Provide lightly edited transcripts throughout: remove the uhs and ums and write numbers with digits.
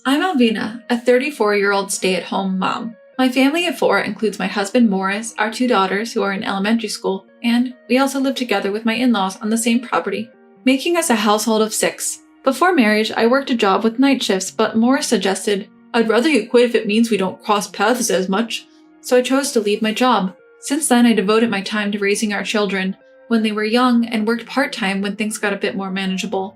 I'm Alvina, a 34-year-old stay-at-home mom. My family of 4 includes my husband Morris, our 2 daughters who are in elementary school, and we also live together with my in-laws on the same property, making us a household of 6. Before marriage, I worked a job with night shifts, but Morris suggested, "I'd rather you quit if it means we don't cross paths as much," so I chose to leave my job. Since then, I devoted my time to raising our children when they were young and worked part-time when things got a bit more manageable.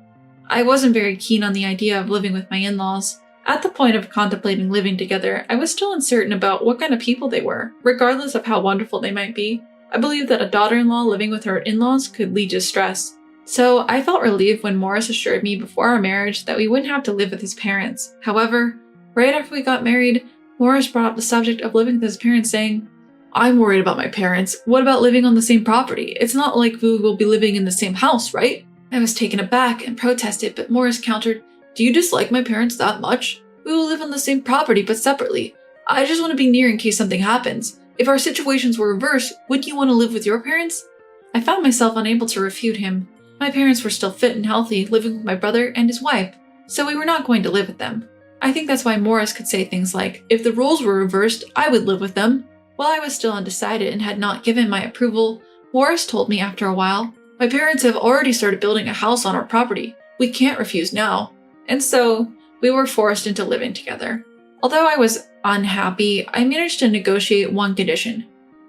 I wasn't very keen on the idea of living with my in-laws. At the point of contemplating living together, I was still uncertain about what kind of people they were. Regardless of how wonderful they might be, I believed that a daughter-in-law living with her in-laws could lead to stress. So I felt relieved when Morris assured me before our marriage that we wouldn't have to live with his parents. However, right after we got married, Morris brought up the subject of living with his parents, saying, "I'm worried about my parents. What about living on the same property? It's not like we will be living in the same house, right?" I was taken aback and protested, but Morris countered, "Do you dislike my parents that much? We will live on the same property but separately. I just want to be near in case something happens. If our situations were reversed, wouldn't you want to live with your parents?" I found myself unable to refute him. My parents were still fit and healthy, living with my brother and his wife, so we were not going to live with them. I think that's why Morris could say things like, "If the roles were reversed, I would live with them." While I was still undecided and had not given my approval, Morris told me after a while, "My parents have already started building a house on our property. We can't refuse now." And so, we were forced into living together. Although I was unhappy, I managed to negotiate one condition.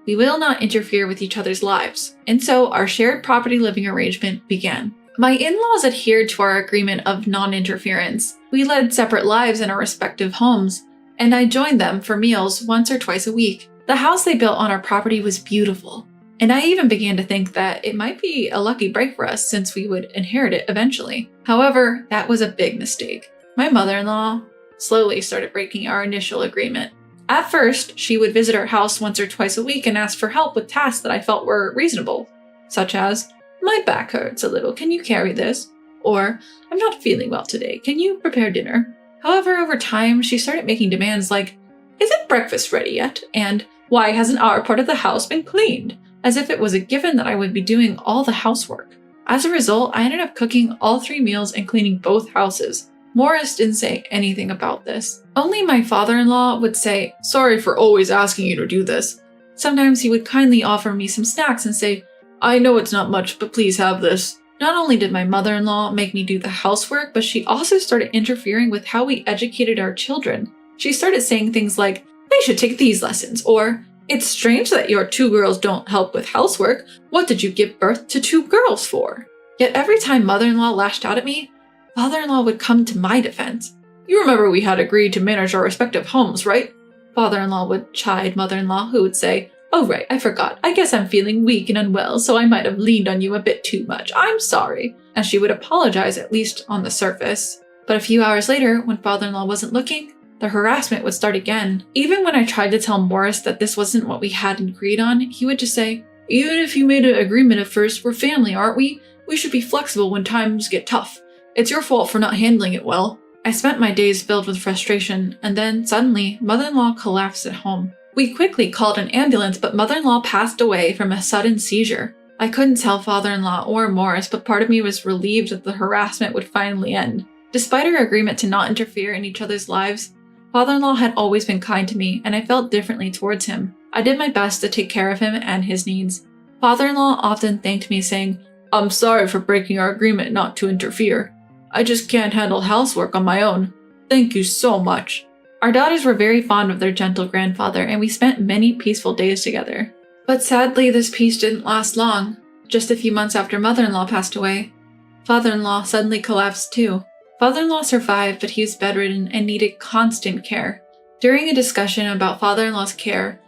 We will not interfere with each other's lives. And so, our shared property living arrangement began. My in-laws adhered to our agreement of non-interference. We led separate lives in our respective homes, and I joined them for meals once or twice a week. The house they built on our property was beautiful, and I even began to think that it might be a lucky break for us since we would inherit it eventually. However, that was a big mistake. My mother-in-law slowly started breaking our initial agreement. At first, she would visit our house once or twice a week and ask for help with tasks that I felt were reasonable, such as, "My back hurts a little, can you carry this?" Or, "I'm not feeling well today, can you prepare dinner?" However, over time, she started making demands like, "Isn't breakfast ready yet?" And, "Why hasn't our part of the house been cleaned?" As if it was a given that I would be doing all the housework. As a result, I ended up cooking all 3 meals and cleaning both houses. Morris didn't say anything about this. Only my father-in-law would say, "Sorry for always asking you to do this." Sometimes he would kindly offer me some snacks and say, "I know it's not much, but please have this." Not only did my mother-in-law make me do the housework, but she also started interfering with how we educated our children. She started saying things like, "They should take these lessons," or, "It's strange that your 2 girls don't help with housework. What did you give birth to 2 girls for?" Yet every time mother-in-law lashed out at me, father-in-law would come to my defense. "You remember we had agreed to manage our respective homes, right?" Father-in-law would chide mother-in-law, who would say, "Oh right, I forgot. I guess I'm feeling weak and unwell, so I might have leaned on you a bit too much. I'm sorry." And she would apologize, at least on the surface. But a few hours later, when father-in-law wasn't looking, the harassment would start again. Even when I tried to tell Morris that this wasn't what we had agreed on, he would just say, "Even if you made an agreement at first, we're family, aren't we? We should be flexible when times get tough. It's your fault for not handling it well." I spent my days filled with frustration, and then, suddenly, mother-in-law collapsed at home. We quickly called an ambulance, but mother-in-law passed away from a sudden seizure. I couldn't tell father-in-law or Morris, but part of me was relieved that the harassment would finally end. Despite our agreement to not interfere in each other's lives, father-in-law had always been kind to me, and I felt differently towards him. I did my best to take care of him and his needs. Father-in-law often thanked me, saying, "I'm sorry for breaking our agreement not to interfere. I just can't handle housework on my own. Thank you so much." Our daughters were very fond of their gentle grandfather, and we spent many peaceful days together. But sadly, this peace didn't last long. Just a few months after mother-in-law passed away, father-in-law suddenly collapsed too. Father-in-law survived, but he was bedridden and needed constant care. During a discussion about father-in-law's care,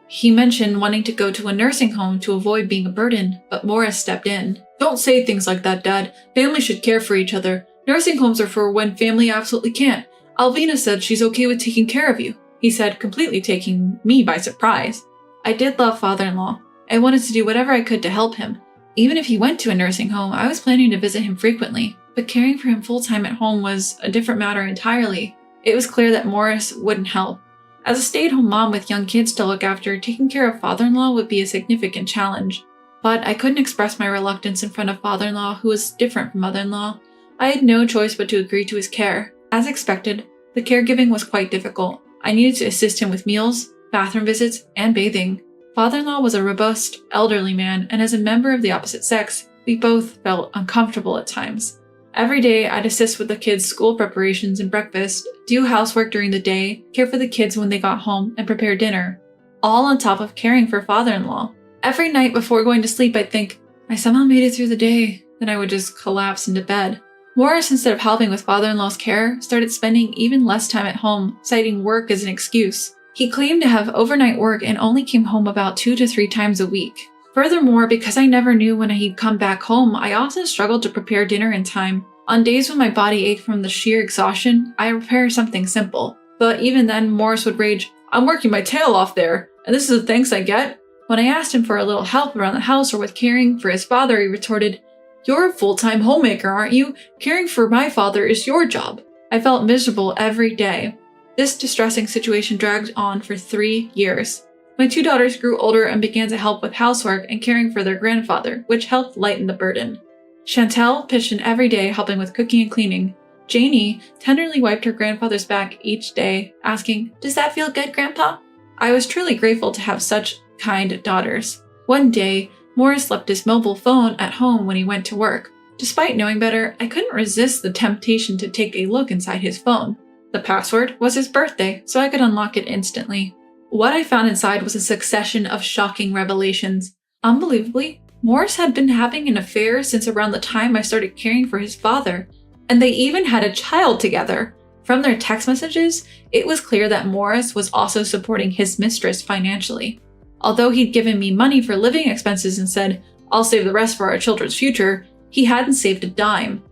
he mentioned wanting to go to a nursing home to avoid being a burden, but Morris stepped in. "Don't say things like that, Dad. Families should care for each other. Nursing homes are for when family absolutely can't. Alvina said she's okay with taking care of you," he said, completely taking me by surprise. I did love father-in-law. I wanted to do whatever I could to help him. Even if he went to a nursing home, I was planning to visit him frequently, but caring for him full-time at home was a different matter entirely. It was clear that Morris wouldn't help. As a stay-at-home mom with young kids to look after, taking care of father-in-law would be a significant challenge. But I couldn't express my reluctance in front of father-in-law, who was different from mother-in-law. I had no choice but to agree to his care. As expected, The caregiving was quite difficult. I needed to assist him with meals, bathroom visits, and bathing. Father-in-law was a robust, elderly man, and as a member of the opposite sex, we both felt uncomfortable at times. Every day, I'd assist with the kids' school preparations and breakfast, do housework during the day, care for the kids when they got home, and prepare dinner. All on top of caring for father-in-law. Every night before going to sleep, I'd think, I somehow made it through the day. Then I would just collapse into bed. Morris, instead of helping with father-in-law's care, started spending even less time at home, citing work as an excuse. He claimed to have overnight work and only came home about 2 to 3 times a week. Furthermore, because I never knew when he'd come back home, I often struggled to prepare dinner in time. On days when my body ached from the sheer exhaustion, I would prepare something simple. But even then, Morris would rage, I'm working my tail off there, and this is the thanks I get? When I asked him for a little help around the house or with caring for his father, he retorted, You're a full-time homemaker, aren't you? Caring for my father is your job. I felt miserable every day. This distressing situation dragged on for 3 years. My 2 daughters grew older and began to help with housework and caring for their grandfather, which helped lighten the burden. Chantel pitched in every day helping with cooking and cleaning. Janie tenderly wiped her grandfather's back each day, asking, Does that feel good, Grandpa? I was truly grateful to have such kind daughters. One day, Morris left his mobile phone at home when he went to work. Despite knowing better, I couldn't resist the temptation to take a look inside his phone. The password was his birthday, so I could unlock it instantly. What I found inside was a succession of shocking revelations. Unbelievably, Morris had been having an affair since around the time I started caring for his father, and they even had a child together. From their text messages, it was clear that Morris was also supporting his mistress financially. Although he'd given me money for living expenses and said, I'll save the rest for our children's future, he hadn't saved a dime.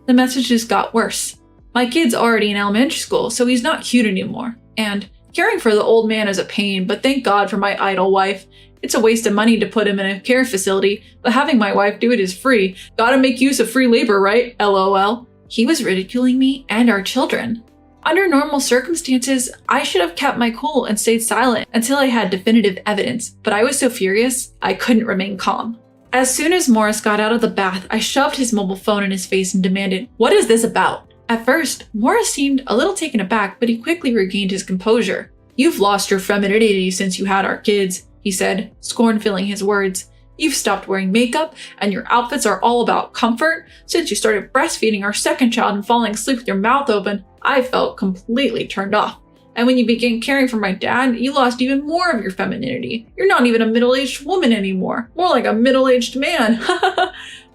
The messages got worse. My kid's already in elementary school, so he's not cute anymore. And caring for the old man is a pain, but thank God for my idle wife. It's a waste of money to put him in a care facility, but having my wife do it is free. Gotta make use of free labor, right? LOL. He was ridiculing me and our children. Under normal circumstances, I should have kept my cool and stayed silent until I had definitive evidence, but I was so furious, I couldn't remain calm. As soon as Morris got out of the bath, I shoved his mobile phone in his face and demanded, What is this about? At first, Morris seemed a little taken aback, but he quickly regained his composure. You've lost your femininity since you had our kids, he said, scorn filling his words. You've stopped wearing makeup, and your outfits are all about comfort. Since you started breastfeeding our second child and falling asleep with your mouth open, I felt completely turned off. And when you began caring for my dad, you lost even more of your femininity. You're not even a middle-aged woman anymore, more like a middle-aged man.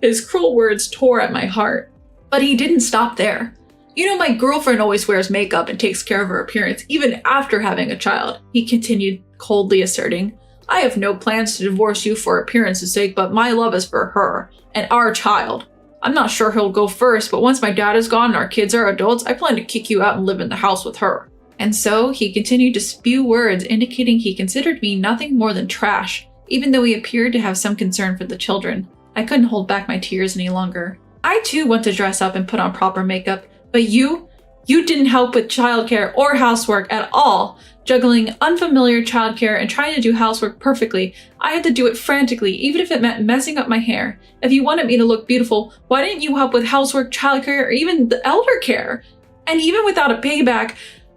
His cruel words tore at my heart. But he didn't stop there. You know, my girlfriend always wears makeup and takes care of her appearance, even after having a child, he continued, coldly asserting. I have no plans to divorce you for appearance's sake, but my love is for her and our child. I'm not sure who'll go first, but once my dad is gone and our kids are adults, I plan to kick you out and live in the house with her. And so he continued to spew words indicating he considered me nothing more than trash, even though he appeared to have some concern for the children. I couldn't hold back my tears any longer. I too want to dress up and put on proper makeup, but you didn't help with childcare or housework at all. Juggling unfamiliar childcare and trying to do housework perfectly, I had to do it frantically, even if it meant messing up my hair. If you wanted me to look beautiful, why didn't you help with housework, childcare, or even the elder care? And even without a payback,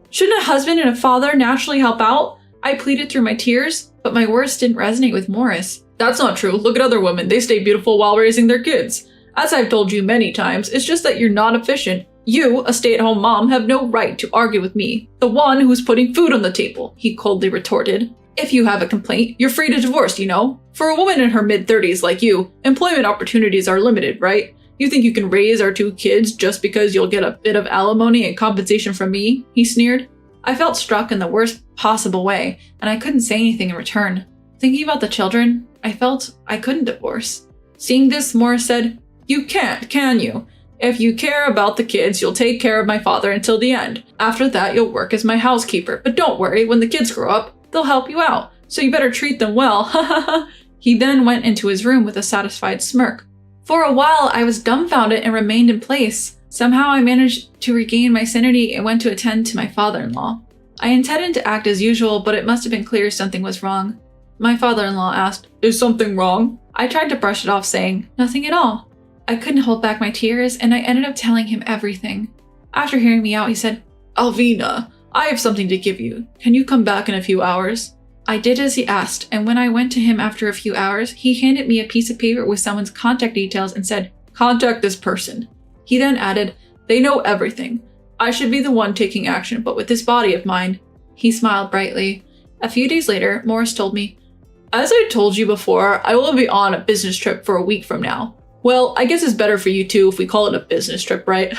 shouldn't a husband and a father naturally help out? I pleaded through my tears, but my words didn't resonate with Morris. That's not true. Look at other women. They stay beautiful while raising their kids. As I've told you many times, it's just that you're not efficient. You, a stay-at-home mom, have no right to argue with me, the one who's putting food on the table, he coldly retorted. If you have a complaint, you're free to divorce, you know? For a woman in her mid-30s like you, employment opportunities are limited, right? You think you can raise our 2 kids just because you'll get a bit of alimony and compensation from me? He sneered. I felt struck in the worst possible way, and I couldn't say anything in return. Thinking about the children, I felt I couldn't divorce. Seeing this, Morris said, You can't, can you? If you care about the kids, you'll take care of my father until the end. After that, you'll work as my housekeeper. But don't worry, when the kids grow up, they'll help you out. So you better treat them well. He then went into his room with a satisfied smirk. For a while, I was dumbfounded and remained in place. Somehow I managed to regain my sanity and went to attend to my father-in-law. I intended to act as usual, but it must have been clear something was wrong. My father-in-law asked, Is something wrong? I tried to brush it off, saying, Nothing at all. I couldn't hold back my tears, and I ended up telling him everything. After hearing me out, he said, Alvina, I have something to give you. Can you come back in a few hours? I did as he asked, and when I went to him after a few hours, he handed me a piece of paper with someone's contact details and said, "Contact this person." He then added, "They know everything. I should be the one taking action, but with this body of mine." He smiled brightly. A few days later, Morris told me, "As I told you before, I will be on a business trip for a week from now. Well, I guess it's better for you too if we call it a business trip, right?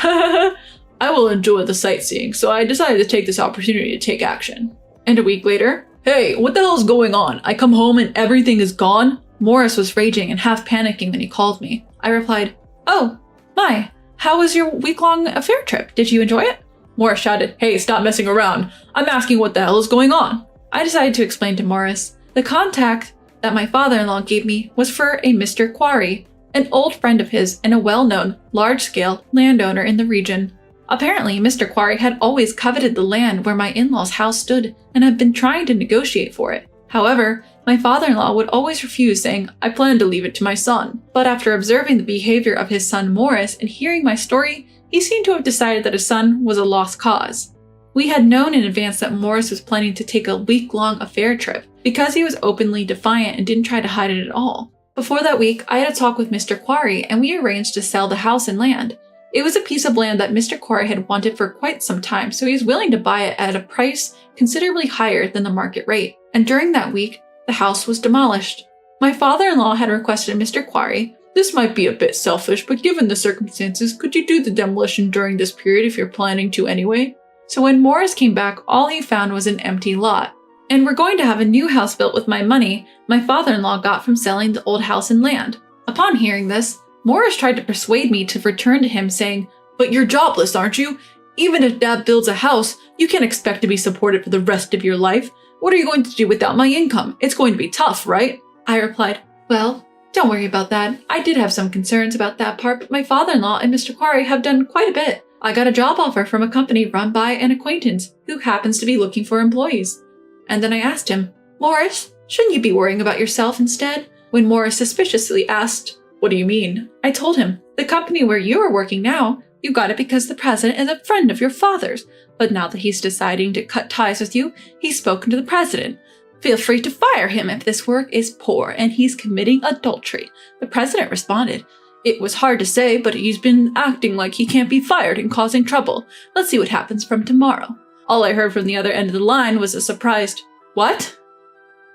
I will enjoy the sightseeing, so I decided to take this opportunity to take action." And a week later, "Hey, what the hell is going on? I come home and everything is gone?" Morris was raging and half panicking when he called me. I replied, "Oh, my, how was your week-long affair trip? Did you enjoy it?" Morris shouted, "Hey, stop messing around. I'm asking what the hell is going on." I decided to explain to Morris. The contact that my father-in-law gave me was for a Mr. Quarry, an old friend of his and a well-known, large-scale landowner in the region. Apparently, Mr. Quarry had always coveted the land where my in-laws' house stood and had been trying to negotiate for it. However, my father-in-law would always refuse, saying, "I plan to leave it to my son." But after observing the behavior of his son Morris and hearing my story, he seemed to have decided that his son was a lost cause. We had known in advance that Morris was planning to take a week-long affair trip because he was openly defiant and didn't try to hide it at all. Before that week, I had a talk with Mr. Quarry and we arranged to sell the house and land. It was a piece of land that Mr. Quarry had wanted for quite some time, so he was willing to buy it at a price considerably higher than the market rate. And during that week, the house was demolished. My father-in-law had requested Mr. Quarry, "This might be a bit selfish, but given the circumstances, could you do the demolition during this period if you're planning to anyway?" So when Morris came back, all he found was an empty lot. And we're going to have a new house built with my money my father-in-law got from selling the old house and land. Upon hearing this, Morris tried to persuade me to return to him, saying, "But you're jobless, aren't you? Even if Dad builds a house, you can't expect to be supported for the rest of your life. What are you going to do without my income? It's going to be tough, right?" I replied, "Well, don't worry about that. I did have some concerns about that part, but my father-in-law and Mr. Quarry have done quite a bit. I got a job offer from a company run by an acquaintance who happens to be looking for employees." And then I asked him, "Morris, shouldn't you be worrying about yourself instead?" When Morris suspiciously asked, "What do you mean?" I told him, "The company where you are working now, you got it because the president is a friend of your father's. But now that he's deciding to cut ties with you, he's spoken to the president. Feel free to fire him if this work is poor and he's committing adultery." The president responded, "It was hard to say, but he's been acting like he can't be fired and causing trouble. Let's see what happens from tomorrow." All I heard from the other end of the line was a surprised, "What?"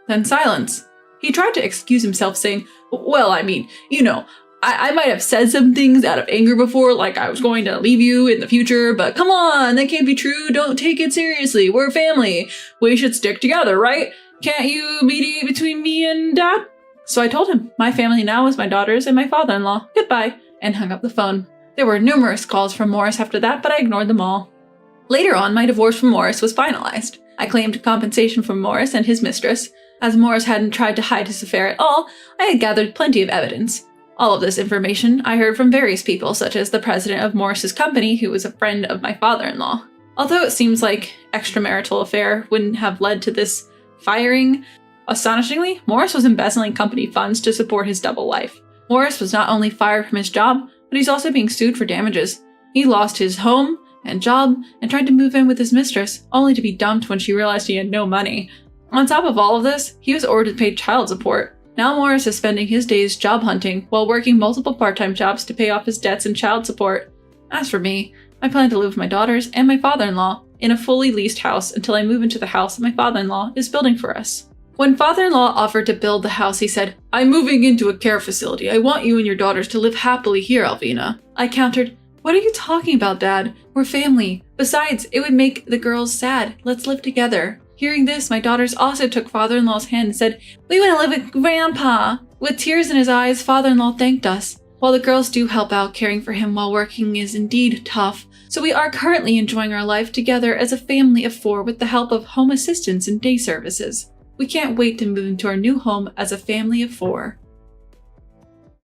Then silence. He tried to excuse himself, saying, "Well, I mean, I might have said some things out of anger before, like I was going to leave you in the future, but come on, that can't be true. Don't take it seriously. We're family. We should stick together, right? Can't you mediate between me and Dad?" So I told him, my family now is my daughters and my father-in-law. Goodbye, and hung up the phone. There were numerous calls from Morris after that, but I ignored them all. Later on, my divorce from Morris was finalized. I claimed compensation from Morris and his mistress. As Morris hadn't tried to hide his affair at all, I had gathered plenty of evidence. All of this information I heard from various people, such as the president of Morris's company, who was a friend of my father-in-law. Although it seems like extramarital affair wouldn't have led to this firing, astonishingly, Morris was embezzling company funds to support his double life. Morris was not only fired from his job, but he's also being sued for damages. He lost his home and job and tried to move in with his mistress, only to be dumped when she realized he had no money. On top of all of this, he was ordered to pay child support. Now Morris is spending his days job hunting while working multiple part-time jobs to pay off his debts and child support. As for me, I plan to live with my daughters and my father-in-law in a fully leased house until I move into the house that my father-in-law is building for us. When father-in-law offered to build the house, he said, "I'm moving into a care facility. I want you and your daughters to live happily here, Alvina." I countered, "What are you talking about, Dad? We're family. Besides, it would make the girls sad. Let's live together." Hearing this, my daughters also took father-in-law's hand and said, "We want to live with Grandpa." With tears in his eyes, father-in-law thanked us. While the girls do help out, caring for him while working is indeed tough, so we are currently enjoying our life together as a family of 4 with the help of home assistance and day services. We can't wait to move into our new home as a family of 4.